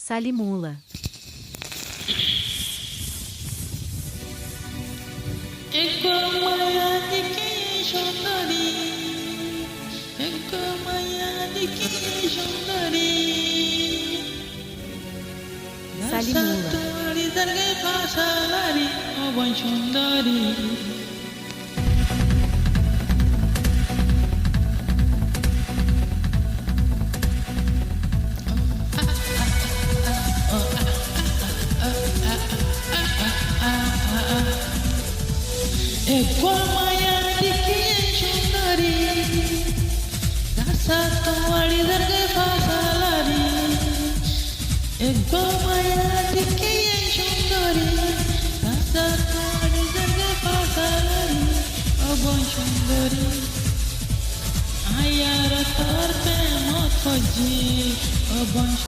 Salimula. Eko maya diki shondari, eko maya diki shondari. Salimula. Dasatwari darge pasalari, oboy shondari. Eko maya diki shondari, dasatwari darge pasalari. Eko maya diki shondari, dasatwari darge pasalari, oboy shondari. Ayara torpe mot khoji, oboy